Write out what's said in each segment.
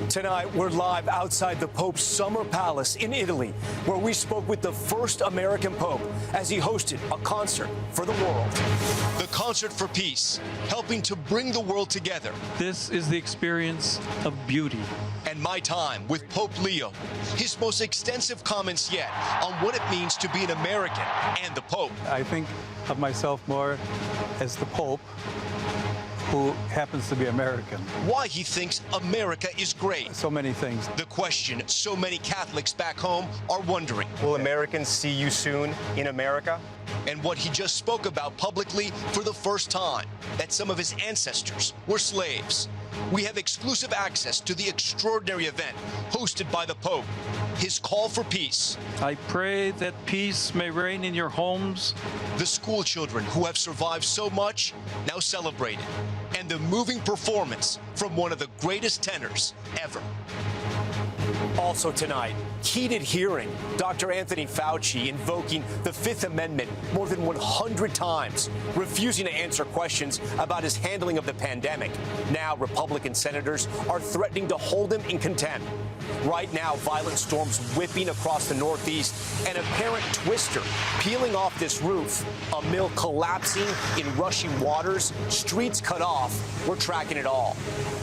Tonight, we're live outside the Pope's summer palace in Italy, where we spoke with the first American Pope as he hosted a concert for the world. The Concert for Peace, helping to bring the world together. This is the experience of beauty. And my time with Pope Leo, his most extensive comments yet on what it means to be an American and the Pope. I think of myself more as the Pope, who happens to be American. Why he thinks America is great. So many things. The question so many Catholics back home are wondering. Will Americans see you soon in America? And what he just spoke about publicly for the first time, that some of his ancestors were slaves. We have exclusive access to the extraordinary event hosted by the Pope, his call for peace. I pray that peace may reign in your homes. The school children who have survived so much now celebrated. And the moving performance from one of the greatest tenors ever. Also tonight, heated hearing. Dr. Anthony Fauci invoking the Fifth Amendment more than 100 times, refusing to answer questions about his handling of the pandemic. Now, Republican senators are threatening to hold him in contempt. Right now, violent storms whipping across the Northeast, an apparent twister peeling off this roof, a mill collapsing in rushing waters, streets cut off. We're tracking it all.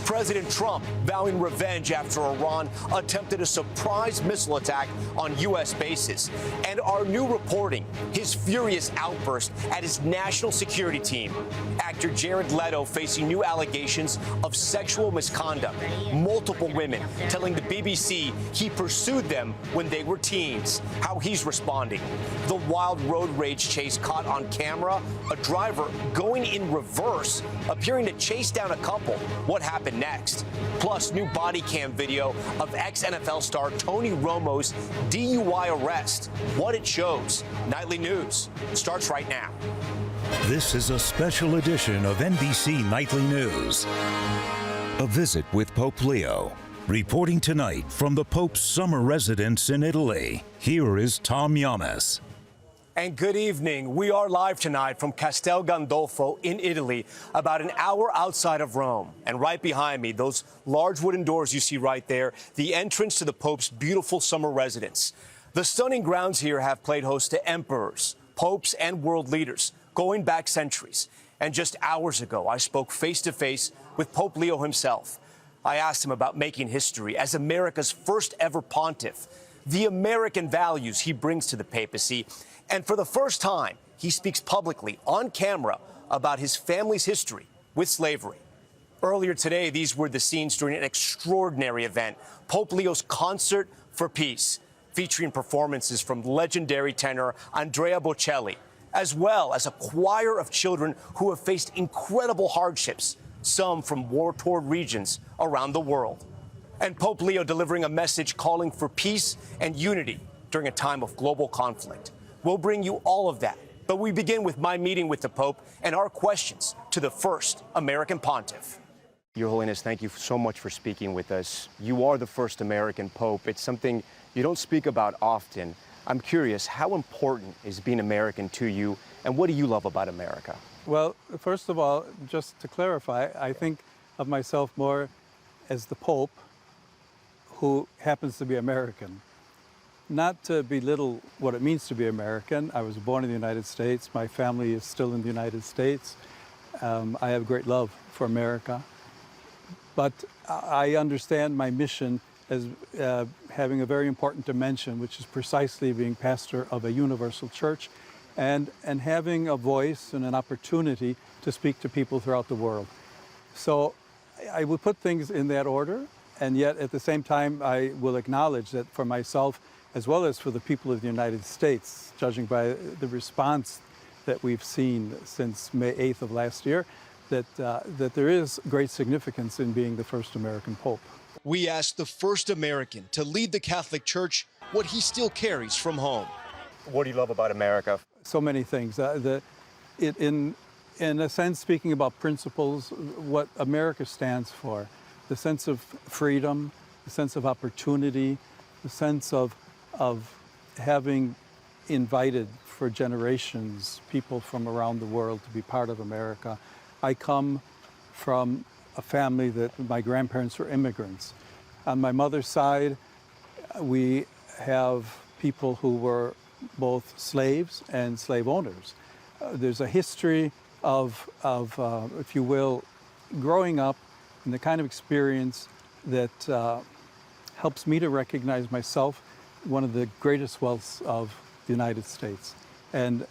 President Trump vowing revenge after Iran attempted a surprise missile attack on U.S. bases. And our new reporting, his furious outburst at his national security team. Actor Jared Leto facing new allegations of sexual misconduct. Multiple women telling the BBC he pursued them when they were teens. How he's responding. The wild road rage chase caught on camera. A driver going in reverse, appearing to chase down a couple. What happened next? Plus, new body cam video of ex-NFL star Tony Romo's DUI arrest. What it shows. Nightly News starts right now. This is a special edition of NBC Nightly News. A visit with Pope Leo. Reporting tonight from the Pope's summer residence in Italy, here is Tom Llamas. And good evening. We are live tonight from Castel Gandolfo in Italy, about an hour outside of Rome. And right behind me, those large wooden doors you see right there, the entrance to the Pope's beautiful summer residence. The stunning grounds here have played host to emperors, popes, and world leaders, going back centuries. And just hours ago, I spoke face-to-face with Pope Leo himself. I asked him about making history as America's first ever pontiff, the American values he brings to the papacy, and for the first time, he speaks publicly on camera about his family's history with slavery. Earlier today, these were the scenes during an extraordinary event, Pope Leo's Concert for Peace, featuring performances from legendary tenor Andrea Bocelli, as well as a choir of children who have faced incredible hardships, some from war-torn regions around the world. And Pope Leo delivering a message calling for peace and unity during a time of global conflict. We'll bring you all of that. But we begin with my meeting with the Pope and our questions to the first American pontiff. Your Holiness, thank you so much for speaking with us. You are the first American Pope. It's something you don't speak about often. I'm curious, how important is being American to you, and what do you love about America? Well, first of all, just to clarify, I think of myself more as the Pope, who happens to be American. Not to belittle what it means to be American. I was born in the United States. My family is still in the United States. I have great love for America. But I understand my mission as having a very important dimension, which is precisely being pastor of a universal church and having a voice and an opportunity to speak to people throughout the world. So I would put things in that order, and yet at the same time I will acknowledge that for myself, as well as for the people of the United States, judging by the response that we've seen since May 8th of last year, that there is great significance in being the first American Pope. We asked the first American to lead the Catholic Church what he still carries from home. What do you love about America? So many things. In a sense, speaking about principles, what America stands for, the sense of freedom, the sense of opportunity, the sense of having invited for generations people from around the world to be part of America. I come from a family that my grandparents were immigrants. On my mother's side, we have people who were both slaves and slave owners. There's a history of, if you will, growing up in the kind of experience that helps me to recognize myself one of the greatest wealths of the United States. And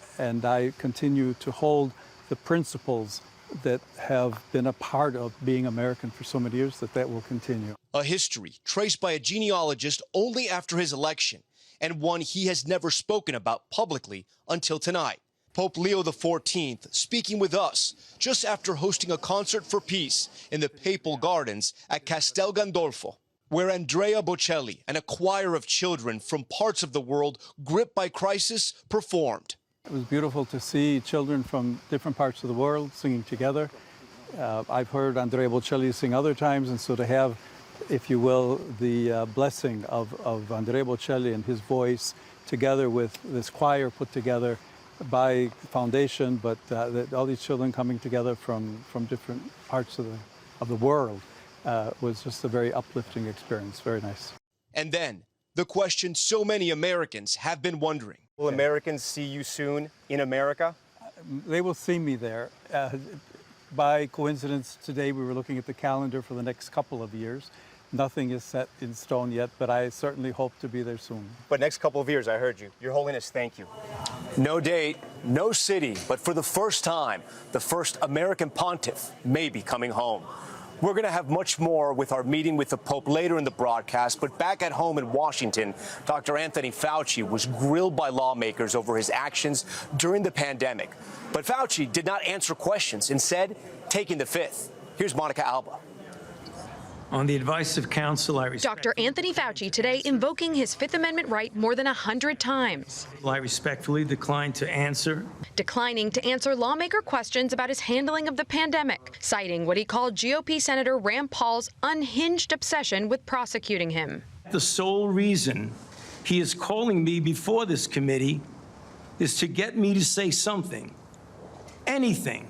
I continue to hold the principles that have been a part of being American for so many years that will continue. A history traced by a genealogist only after his election, and one he has never spoken about publicly until tonight. Pope Leo XIV speaking with us just after hosting a concert for peace in the Papal Gardens at Castel Gandolfo, where Andrea Bocelli and a choir of children from parts of the world gripped by crisis performed. It was beautiful to see children from different parts of the world singing together. I've heard Andrea Bocelli sing other times, and so to have, if you will, the blessing of Andrea Bocelli and his voice together with this choir put together by the foundation, but all these children coming together from different parts of the world was just a very uplifting experience. Very nice. And then the question so many Americans have been wondering. Will Americans see you soon in America? They will see me there. By coincidence, today we were looking at the calendar for the next couple of years. Nothing is set in stone yet, but I certainly hope to be there soon. But next couple of years, I heard you. Your Holiness, thank you. No date, no city, but for the first time, the first American pontiff may be coming home. We're going to have much more with our meeting with the Pope later in the broadcast, but back at home in Washington, Dr. Anthony Fauci was grilled by lawmakers over his actions during the pandemic. But Fauci did not answer questions, instead taking the fifth. Here's Monica Alba. On the advice of counsel, Dr. Anthony Fauci today invoking his Fifth Amendment right more than 100 times. I respectfully decline to answer. Declining to answer lawmaker questions about his handling of the pandemic, citing what he called GOP Senator Rand Paul's unhinged obsession with prosecuting him. The sole reason he is calling me before this committee is to get me to say something, anything,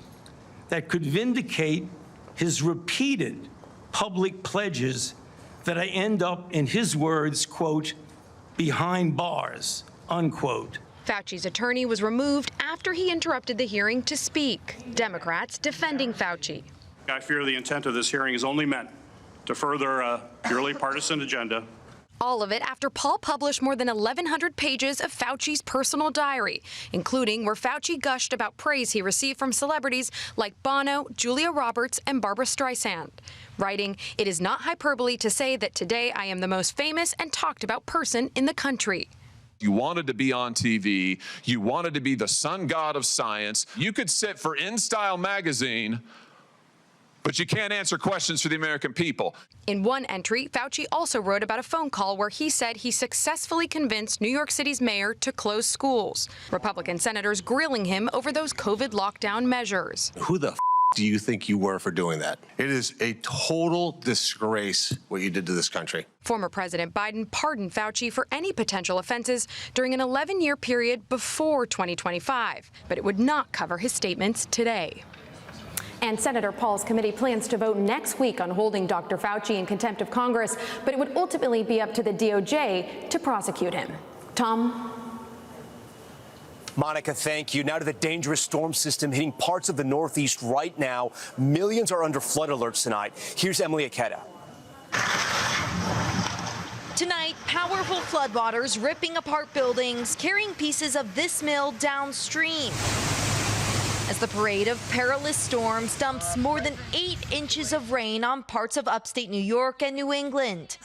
that could vindicate his repeated public pledges that I end up, in his words, quote, behind bars, unquote. Fauci's attorney was removed after he interrupted the hearing to speak. Democrats defending Fauci. I fear the intent of this hearing is only meant to further a purely partisan agenda. All of it after Paul published more than 1,100 pages of Fauci's personal diary, including where Fauci gushed about praise he received from celebrities like Bono, Julia Roberts, and Barbra Streisand, writing, "It is not hyperbole to say that today I am the most famous and talked about person in the country." You wanted to be on TV. You wanted to be the sun god of science. You could sit for InStyle magazine, but you can't answer questions for the American people. In one entry, Fauci also wrote about a phone call where he said he successfully convinced New York City's mayor to close schools. Republican senators grilling him over those COVID lockdown measures. Who the do you think you were for doing that? It is a total disgrace what you did to this country. Former President Biden pardoned Fauci for any potential offenses during an 11-year period before 2025, but it would not cover his statements today. And Senator Paul's committee plans to vote next week on holding Dr. Fauci in contempt of Congress, but it would ultimately be up to the DOJ to prosecute him. Tom? Monica, thank you. Now to the dangerous storm system hitting parts of the Northeast right now. Millions are under flood alerts tonight. Here's Emily Aketa. Tonight, powerful floodwaters ripping apart buildings, carrying pieces of this mill downstream. As the parade of perilous storms dumps more than 8 inches of rain on parts of upstate New York and New England.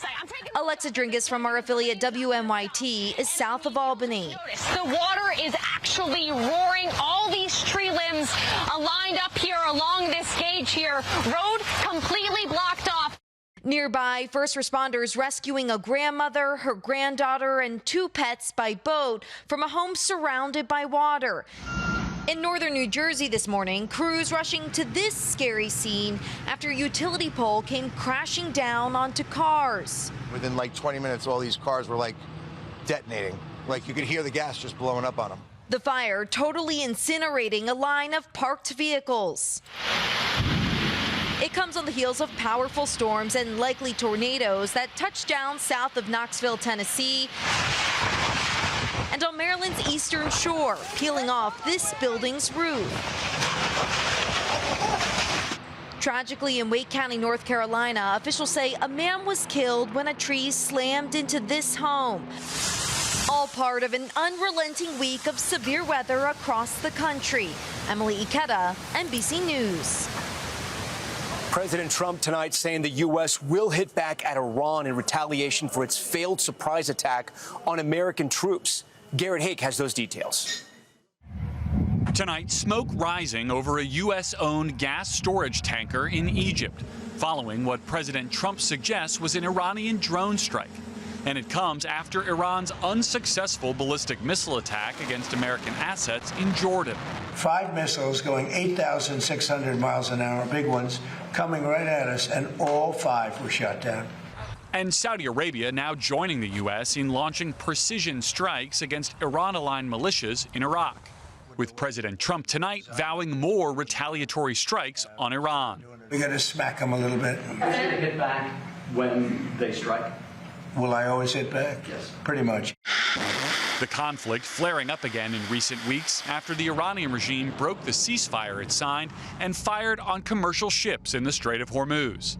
Alexa Dringus from our affiliate WNYT is south of Albany. The water is actually roaring. All these tree limbs lined up here along this gauge here. Road completely blocked off. Nearby, first responders rescuing a grandmother, her granddaughter, and 2 pets by boat from a home surrounded by water. In northern New Jersey this morning, crews rushing to this scary scene after a utility pole came crashing down onto cars. Within like 20 minutes, all these cars were like detonating. Like you could hear the gas just blowing up on them. The fire totally incinerating a line of parked vehicles. It comes on the heels of powerful storms and likely tornadoes that touched down south of Knoxville, Tennessee, and on Maryland's eastern shore, peeling off this building's roof. Tragically, in Wake County, North Carolina, officials say a man was killed when a tree slammed into this home. All part of an unrelenting week of severe weather across the country. Emily Ikeda, NBC News. President Trump tonight saying the U.S. will hit back at Iran in retaliation for its failed surprise attack on American troops. Garrett Hake has those details. Tonight, smoke rising over a U.S.-owned gas storage tanker in Egypt, following what President Trump suggests was an Iranian drone strike. And it comes after Iran's unsuccessful ballistic missile attack against American assets in Jordan. 5 missiles going 8,600 miles an hour, big ones, coming right at us, and all 5 were shot down. And Saudi Arabia now joining the U.S. in launching precision strikes against Iran-aligned militias in Iraq, with President Trump tonight vowing more retaliatory strikes on Iran. We got to smack them a little bit. Are you going to hit back when they strike? Will I always hit back? Yes. Pretty much. The conflict flaring up again in recent weeks after the Iranian regime broke the ceasefire it signed and fired on commercial ships in the Strait of Hormuz.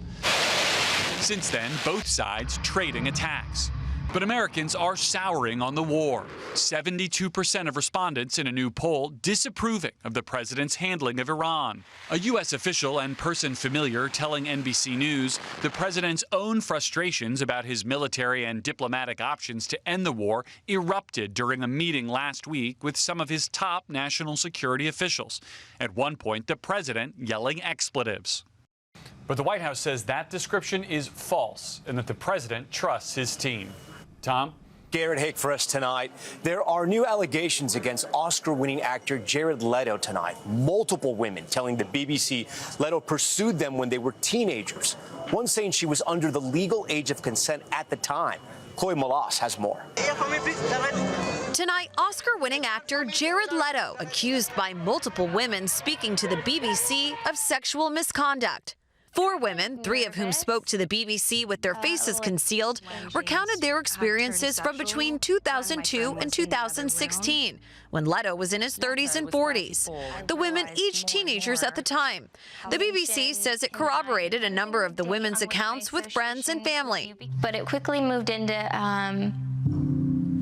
Since then, both sides trading attacks. But Americans are souring on the war. 72% of respondents in a new poll disapproving of the president's handling of Iran. A U.S. official and person familiar telling NBC News the president's own frustrations about his military and diplomatic options to end the war erupted during a meeting last week with some of his top national security officials. At one point, the president yelling expletives. But the White House says that description is false and that the president trusts his team. Tom? Garrett Hake for us tonight. There are new allegations against Oscar-winning actor Jared Leto tonight. Multiple women telling the BBC Leto pursued them when they were teenagers. One saying she was under the legal age of consent at the time. Chloe Malas has more. Tonight, Oscar-winning actor Jared Leto accused by multiple women speaking to the BBC of sexual misconduct. 4 women, 3 of whom spoke to the BBC with their faces concealed, recounted their experiences from between 2002 and 2016, when Leto was in his 30s and 40s. The women, each teenagers at the time. The BBC says it corroborated a number of the women's accounts with friends and family. But it quickly moved into,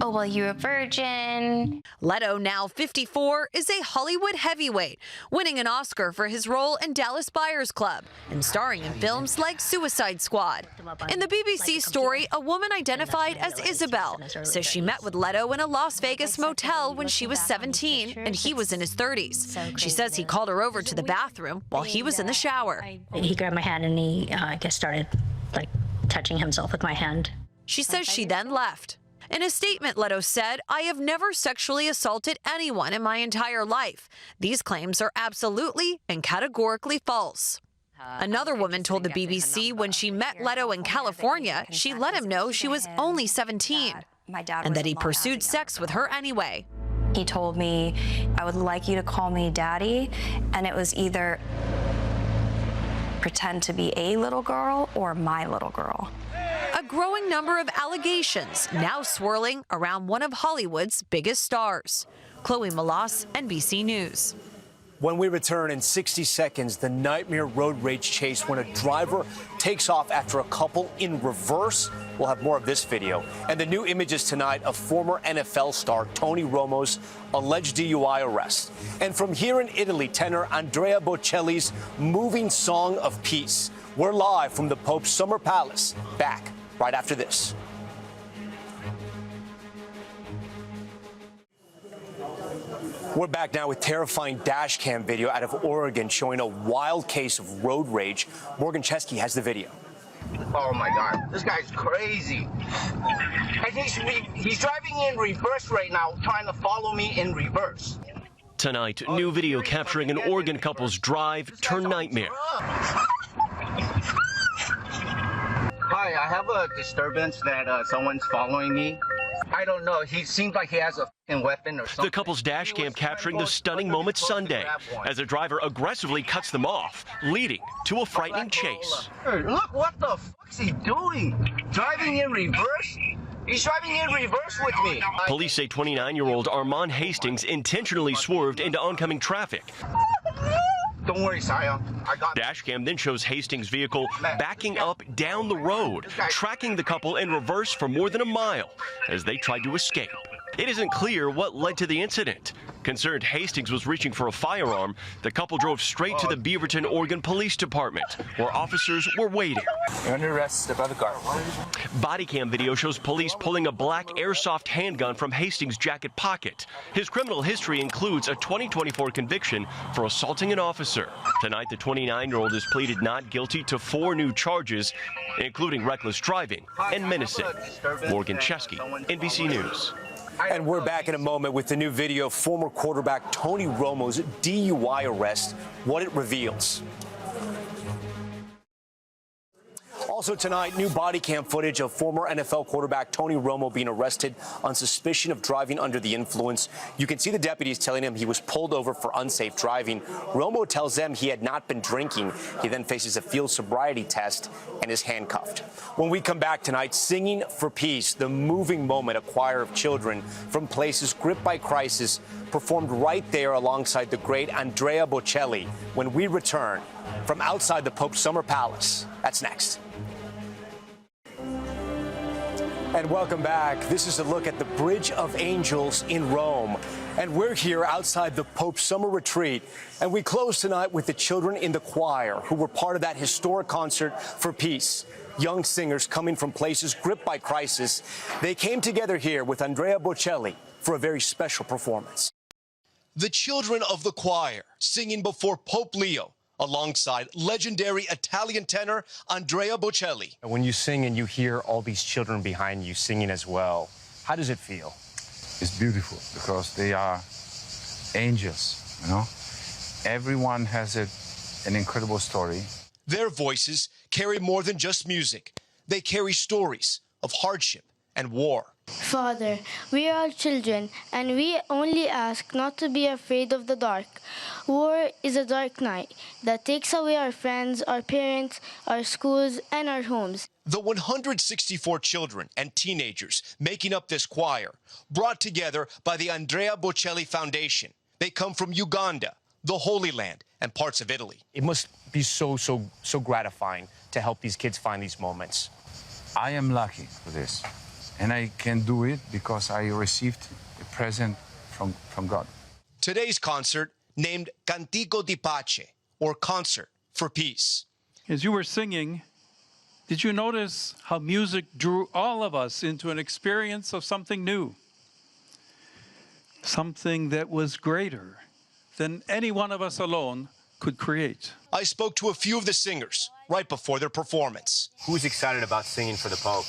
oh, well, you're a virgin. Leto, now 54, is a Hollywood heavyweight, winning an Oscar for his role in Dallas Buyers Club and starring in films like Suicide Squad. In the BBC story, a woman identified as Isabel says she met with Leto in a Las Vegas motel when she was 17 and he was in his 30s. She says he called her over to the bathroom while he was in the shower. He grabbed my hand and he, I guess, started, like, touching himself with my hand. She says she then left. In a statement, Leto said, "I have never sexually assaulted anyone in my entire life. These claims are absolutely and categorically false." Another woman told the BBC when she met Leto in California, she let him know she was only 17 and that he pursued sex with her anyway. He told me, "I would like you to call me daddy," and it was either pretend to be a little girl or my little girl. A growing number of allegations now swirling around one of Hollywood's biggest stars. Chloe Malas, NBC News. When we return in 60 seconds, the nightmare road rage chase when a driver takes off after a couple in reverse. We'll have more of this video. And the new images tonight of former NFL star Tony Romo's alleged DUI arrest. And from here in Italy, tenor Andrea Bocelli's moving song of peace. We're live from the Pope's Summer Palace. Back right after this. We're back now with terrifying dashcam video out of Oregon showing a wild case of road rage. Morgan Chesky has the video. Oh my God, this guy's crazy. And he's driving in reverse right now, trying to follow me in reverse. Tonight, new video capturing an Oregon couple's drive turned nightmare. Hi, Hi, I have a disturbance that someone's following me. I don't know. He seems like he has a f***ing weapon or something. The couple's dash cam capturing the stunning moment Sunday as a driver aggressively cuts them off, leading to a frightening chase. Look, what the fuck's he doing? Driving in reverse? He's driving in reverse with me. Police say 29-year-old Arman Hastings intentionally swerved into oncoming traffic. Don't worry, Saya. I got Dashcam then shows Hastings' vehicle backing up down the road, tracking the couple in reverse for more than a mile as they tried to escape. It isn't clear what led to the incident. Concerned Hastings was reaching for a firearm, the couple drove straight to the Beaverton, Oregon Police Department, where officers were waiting. You're under arrest. Step out of the car. Body cam video shows police pulling a black airsoft handgun from Hastings' jacket pocket. His criminal history includes a 2024 conviction for assaulting an officer. Tonight, the 29-year-old is pleaded not guilty to 4 new charges, including reckless driving and menacing. Morgan Chesky, NBC News. And we're back in a moment with the new video of former quarterback Tony Romo's DUI arrest, what it reveals. Also tonight, new body cam footage of former NFL quarterback Tony Romo being arrested on suspicion of driving under the influence. You can see the deputies telling him he was pulled over for unsafe driving. Romo tells them he had not been drinking. He then faces a field sobriety test and is handcuffed. When we come back tonight, Singing for Peace, the moving moment, a choir of children from places gripped by crisis, performed right there alongside the great Andrea Bocelli when we return from outside the Pope's Summer Palace. That's next. And welcome back. This is a look at the Bridge of Angels in Rome. And we're here outside the Pope's summer retreat. And we close tonight with the children in the choir who were part of that historic concert for peace. Young singers coming from places gripped by crisis. They came together here with Andrea Bocelli for a very special performance. The children of the choir singing before Pope Leo, alongside legendary Italian tenor Andrea Bocelli. When you sing and you hear all these children behind you singing as well, how does it feel? It's beautiful because they are angels, you know? Everyone has an incredible story. Their voices carry more than just music. They carry stories of hardship and war. Father, we are children, and we only ask not to be afraid of the dark. War is a dark night that takes away our friends, our parents, our schools, and our homes. The 164 children and teenagers making up this choir, brought together by the Andrea Bocelli Foundation. They come from Uganda, the Holy Land, and parts of Italy. It must be so gratifying to help these kids find these moments. I am lucky for this. And I can do it because I received a present from God. Today's concert, named Cantico di Pace, or Concert for Peace. As you were singing, did you notice how music drew all of us into an experience of something new? Something that was greater than any one of us alone could create. I spoke to a few of the singers right before their performance. Who's excited about singing for the Pope?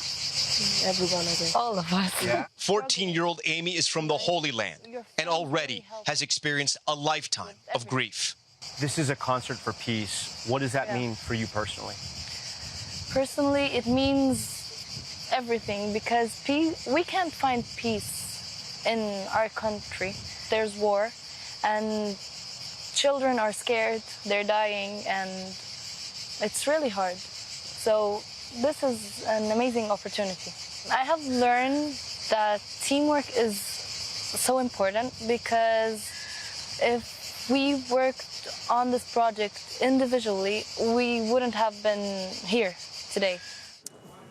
Everyone, I think. All of us. Yeah. 14-year-old Amy is from the Holy Land and already has experienced a lifetime of grief. This is a concert for peace. What does that mean for you personally? Personally, it means everything because we can't find peace in our country. There's war, and children are scared, they're dying, and it's really hard. So this is an amazing opportunity. I have learned that teamwork is so important because if we worked on this project individually, we wouldn't have been here today.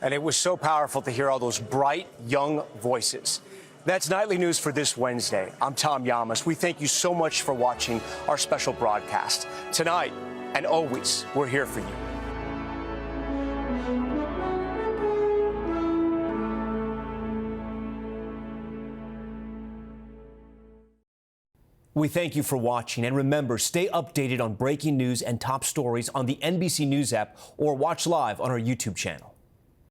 And it was so powerful to hear all those bright, young voices. That's Nightly News for this Wednesday. I'm Tom Llamas. We thank you so much for watching our special broadcast. Tonight and always, we're here for you. We thank you for watching, and remember, stay updated on breaking news and top stories on the NBC News app or watch live on our YouTube channel.